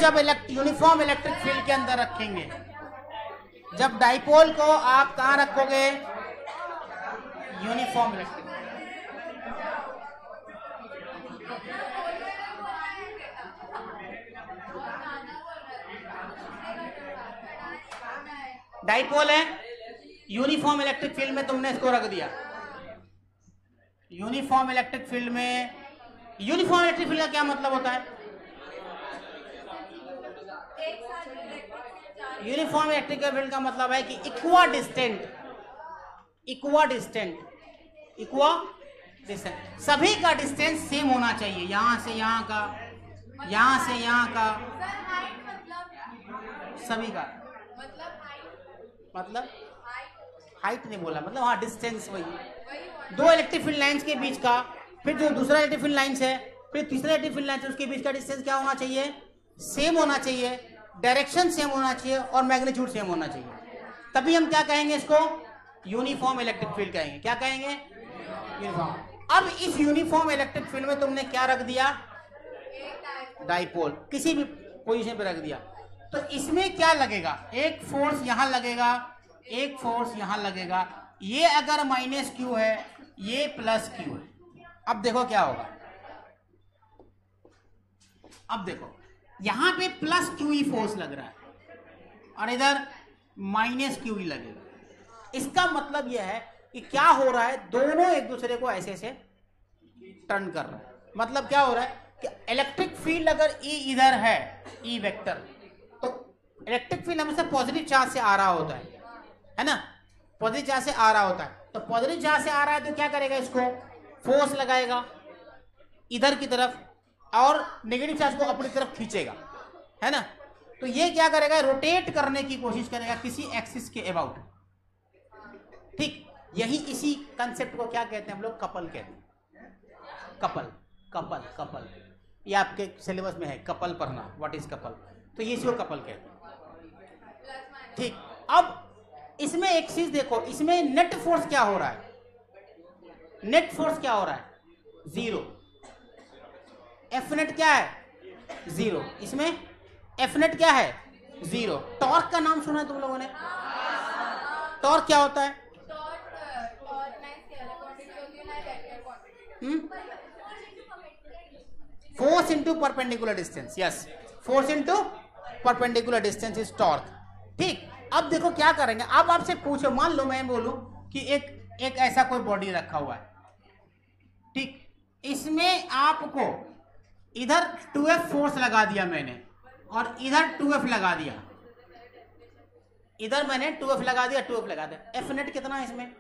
जब uniform electric field के अंदर रखेंगे, जब डाइपोल को आप कहां रखोगे? Uniform electric. डाइपोल है, यूनिफॉर्म इलेक्ट्रिक फील्ड में तुमने इसको रख दिया। यूनिफॉर्म इलेक्ट्रिक फील्ड में, यूनिफॉर्म इलेक्ट्रिक फील्ड का क्या मतलब होता है? यूनिफॉर्म इलेक्ट्रिक फील्ड का मतलब है कि इक्वा डिस्टेंट, सभी का डिस्टेंस सेम होना चाहिए। यहां से यहां का, यहां से यहां का, सभी का मतलब हाइट नहीं बोला, मतलब हाँ डिस्टेंस वही। दो इलेक्ट्रिक फील्ड लाइंस के बीच का, फिर जो दूसरा इलेक्ट्रिक फील्ड लाइंस है, फिर तीसरा इलेक्ट्रिक फील्ड लाइंस है, उसके बीच का डिस्टेंस क्या होना चाहिए? सेम होना चाहिए, डायरेक्शन सेम होना चाहिए और मैग्नीट्यूड सेम होना चाहिए। तभी हम क्या कहेंगे? इसको यूनिफॉर्म इलेक्ट्रिक फील्ड कहेंगे। क्या कहेंगे? यूनिफॉर्म। अब इस यूनिफॉर्म इलेक्ट्रिक फील्ड में तुमने क्या रख दिया? डाइपोल, किसी भी पोजीशन पे रख दिया। तो इसमें क्या लगेगा? एक फोर्स यहां लगेगा, एक फोर्स यहां लगेगा। ये अगर माइनस क्यू है, ये प्लस क्यू है। अब देखो क्या होगा। अब देखो यहां पे प्लस क्यू ही फोर्स लग रहा है और इधर माइनस क्यू ही लगेगा। इसका मतलब यह है कि क्या हो रहा है, दोनों एक दूसरे को ऐसे से टर्न कर रहा है। मतलब क्या हो रहा है कि इलेक्ट्रिक फील्ड अगर ई इधर है, ई वेक्टर, तो इलेक्ट्रिक फील्ड हमेशा पॉजिटिव चार्ज से आ रहा होता है ना? पॉजिटिव चार्ज से आ रहा होता है। तो पॉजिटिव चार्ज से आ रहा है तो क्या करेगा? इसको फोर्स लगाएगा इधर की तरफ और नेगेटिव चार्ज को अपनी तरफ खींचेगा, है ना? तो ये क्या करेगा? रोटेट करने की कोशिश करेगा किसी एक्सिस के अबाउट। ठीक, यही इसी कंसेप्ट को क्या कहते हैं हम लोग? कपल कहते हैं। कपल ये आपके सिलेबस में है, कपल पढ़ना, व्हाट इज कपल। तो ये इसको कपल कहते हैं। ठीक, अब इसमें एक चीज देखो, इसमें नेट फोर्स क्या हो रहा है? नेट फोर्स क्या हो रहा है? 0। एफ नेट क्या है? 0। इसमें एफ नेट क्या है? 0। टॉर्क का नाम सुना है तुम लोगों ने? टॉर्क क्या होता है? Force into perpendicular distance. Yes, force into perpendicular distance is torque. ठीक, अब देखो क्या करेंगे। अब आपसे पूछो, मान लो मैं बोलूं कि एक ऐसा कोई बॉडी रखा हुआ है, ठीक, इसमें आपको इधर 2F फोर्स लगा दिया मैंने और इधर 2F लगा दिया। इधर मैंने 2F लगा दिया, 2F लगा दिया। एफ नेट कितना है इसमें?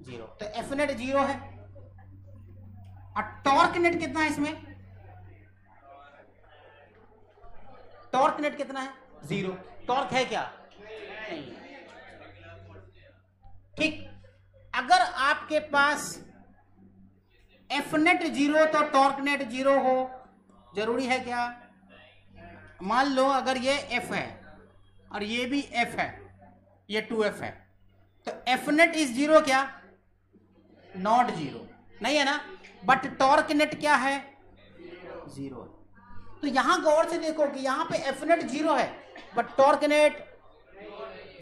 0। तो एफ नेट 0 है। और टॉर्क नेट कितना है इसमें? टॉर्क नेट कितना है? 0। टॉर्क है क्या? नहीं। ठीक, अगर आपके पास एफ नेट 0 तो टॉर्क नेट 0 हो, जरूरी है क्या? मान लो अगर ये F है और ये भी F है, ये 2F है, तो एफ नेट इज 0 क्या? नॉट 0, नहीं है ना? बट टॉर्क नेट क्या है? 0। तो यहां गौर से देखो कि यहां पे एफ नेट 0 है बट टॉर्क नेट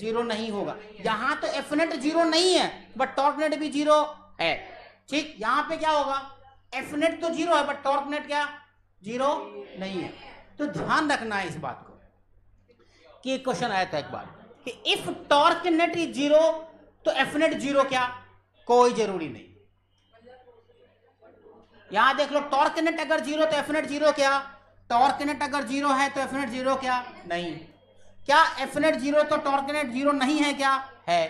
0 नहीं होगा। यहां तो एफ नेट 0 नहीं है बट टॉर्क नेट भी 0 है। ठीक, यहां पे क्या होगा? एफ नेट तो 0 है बट टॉर्क नेट क्या? 0 नहीं है। तो ध्यान रखना है इस बात को कि क्वेश्चन आया था एक बार कि इफ टॉर्क नेट इज 0 तो एफ नेट 0 क्या? कोई जरूरी नहीं। यहां देख लो, टॉर्क नेट अगर 0 तो एफ नेट 0 क्या? टॉर्क नेट अगर 0 है तो एफ नेट 0 क्या? नहीं। क्या एफ नेट 0 तो टॉर्क नेट 0 नहीं है क्या? है।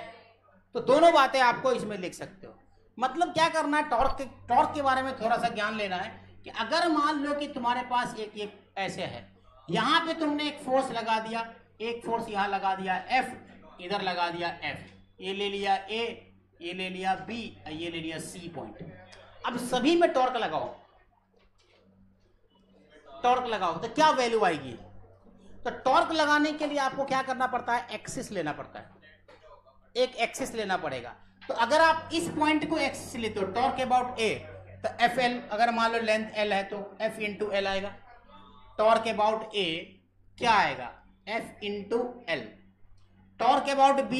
तो दोनों बातें आपको इसमें लिख सकते हो। मतलब क्या करना है, टॉर्क के बारे में थोड़ा सा ज्ञान लेना है कि अगर मान लो कि तुम्हारे पास एक ये ऐसे है, यहां पे तुमने एक फोर्स लगा दिया, एक फोर्स यहां लगा दिया F, इधर लगा दिया F, ये ले लिया A, ये ले लिया B, ये ले लिया C पॉइंट। अब सभी में टॉर्क लगाओ, टॉर्क लगाओ तो क्या वैल्यू आएगी? तो टॉर्क लगाने के लिए आपको क्या करना पड़ता है? एक्सिस लेना पड़ता है, एक एक्सिस लेना पड़ेगा। तो अगर आप इस पॉइंट को एक्सिस लेते हो, टॉर्क अबाउट A, तो एफ एल, अगर मान लो लेंथ L है तो F इंटू L आएगा। टॉर्क अबाउट A क्या आएगा, F into L. Torque about B,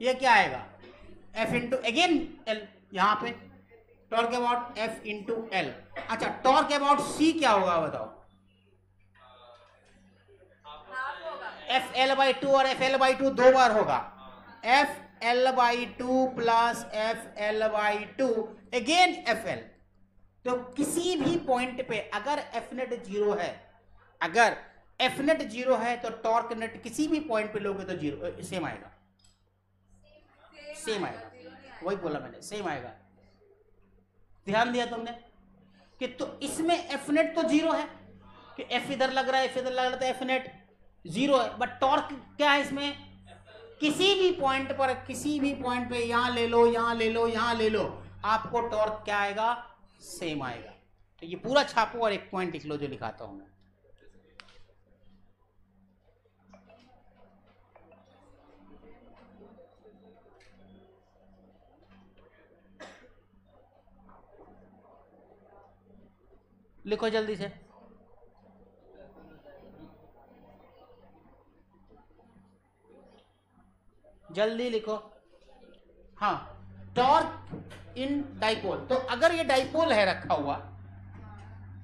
ये क्या आएगा, F इंटू अगेन एल, यहां पे torque about F into L. अच्छा, टॉर्क अबाउट C क्या होगा बताओ, FL/2 और FL/2 दो बार होगा, FL/2 plus FL/2 again FL। तो किसी भी पॉइंट पे अगर F नेट 0 है, अगर F नेट 0 है तो टॉर्क नेट किसी भी पॉइंट पे लोगे तो 0 सेम आएगा, सेम आएगा, वही बोला मैंने, सेम आएगा। ध्यान दिया तुमने कि तो इसमें F नेट तो 0 है कि F इधर लग रहा है, F इधर लग रहा है, तो F नेट 0 है, बट टॉर्क क्या है इसमें, किसी भी पॉइंट पर, किसी भी पॉइंट पे, यहां ले लो, यहां ले लो, यहां ले लो, आपको टॉर्क क्या आएगा, सेम आएगा। तो ये पूरा छापो और एक पॉइंट लिख लो जो लिखाता हूं मैं। लिखो जल्दी से, जल्दी लिखो। हाँ, टॉर्क इन डाइपोल, तो अगर ये डाइपोल है रखा हुआ,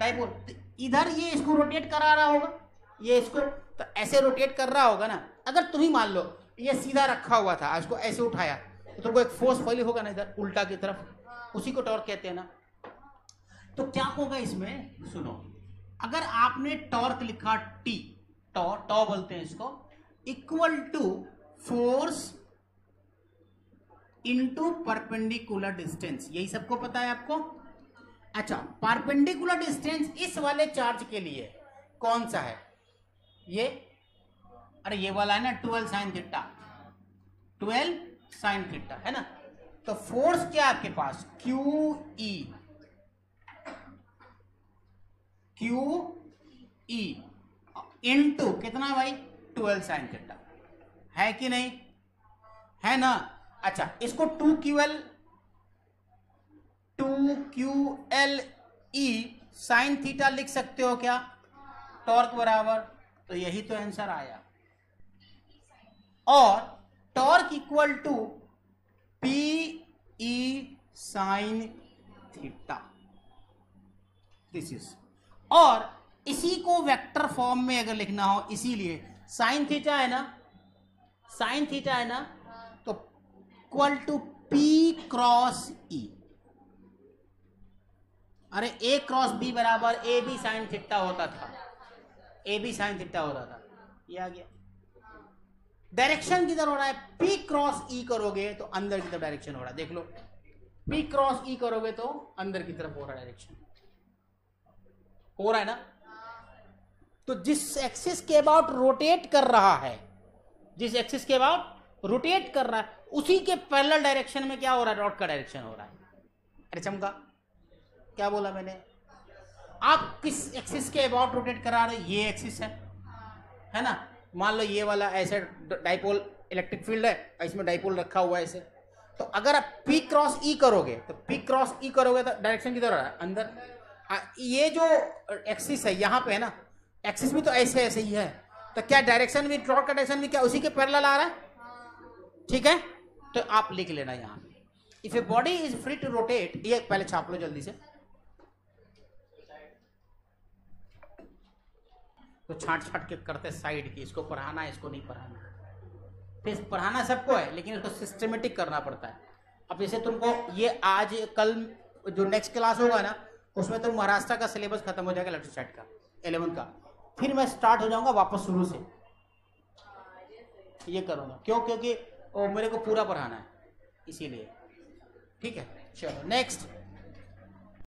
डाइपोल, तो इधर ये इसको रोटेट करा रहा होगा, ये इसको तो ऐसे रोटेट कर रहा होगा ना। अगर तुम ही मान लो ये सीधा रखा हुआ था, इसको ऐसे उठाया तो तुमको एक फोर्स फैली होगा ना इधर उल्टा की तरफ, उसी को टॉर्क कहते हैं ना। तो क्या होगा इसमें, सुनो, अगर आपने टॉर्क लिखा T, टॉ बोलते हैं इसको, equal to force into perpendicular distance, यही सबको पता है आपको। अच्छा, परपेंडिकुलर डिस्टेंस इस वाले चार्ज के लिए कौन सा है, ये, अरे ये वाला है ना 12 साइन थीटा, 12 साइन थीटा है ना। तो फोर्स क्या आपके पास, QE इनटू कितना भाई, 12 साइन थीटा, है कि नहीं, है ना। अच्छा, इसको 2QLE साइन थीटा लिख सकते हो क्या, टॉर्क बराबर, तो यही तो आंसर आया। और torque equal to PE sine theta, this is. और इसी को वेक्टर फॉर्म में अगर लिखना हो, इसीलिए साइन थीटा है ना, साइन थीटा है ना, तो equal to P cross E, अरे A क्रॉस B बराबर AB साइन थीटा होता था, AB साइन थीटा होता था, ये आ गया। डायरेक्शन किधर हो रहा है, P क्रॉस E करोगे तो अंदर की तरफ डायरेक्शन हो रहा है, देख लो, P क्रॉस E करोगे तो अंदर की तरफ हो रहा है डायरेक्शन, हो रहा है ना। तो जिस एक्सिस के अबाउट रोटेट कर रहा है, जिस एक्सिस के अबाउट रोटेट कर रहा है, उसी के पैरेलल डायरेक्शन में क्या हो रहा है, रॉड का डायरेक्शन हो रहा है। अरे चमका, क्या बोला मैंने, आप किस एक्सिस के अबाउट रोटेट करा रहे, ये एक्सिस है ना। मान लो ये वाला ऐसे डाइपोल इलेक्ट्रिक फील्ड है, इसमें डाइपोल रखा हुआ है ऐसे, तो अगर आप P क्रॉस E करोगे तो P क्रॉस E करोगे तो डायरेक्शन किधर हो रहा है, अंदर। ये जो एक्सिस है यहाँ पे है ना, एक्सिस भी तो ऐसे ऐसे ही है, तो क्या डायरेक्शन भी, टॉर्क का डायरेक्शन भी क्या उसी के पैरेलल आ रहा है, ठीक है। तो आप लिख लेना यहाँ, if a body is free to rotate, ये पहले छाप लो जल्दी से। तो छाट छाट के करते साइड की, इसको पढ़ाना है, इसको नहीं पढ़ाना, फिर पढ़ाना सबको है लेकिन इसको सिस्टमेटिक करना पड़ता है। अब जैसे तुमको ये आज कल जो नेक्स्ट क्लास होगा ना, उसमें तो महाराष्ट्र का सिलेबस खत्म हो जाएगा, इलेक्ट्रिक का 11 का, फिर मैं स्टार्ट हो जाऊंगा वापस शुरू से, ये करूंगा, क्यों, क्योंकि मेरे को पूरा पढ़ाना है इसीलिए, ठीक है। चलो नेक्स्ट।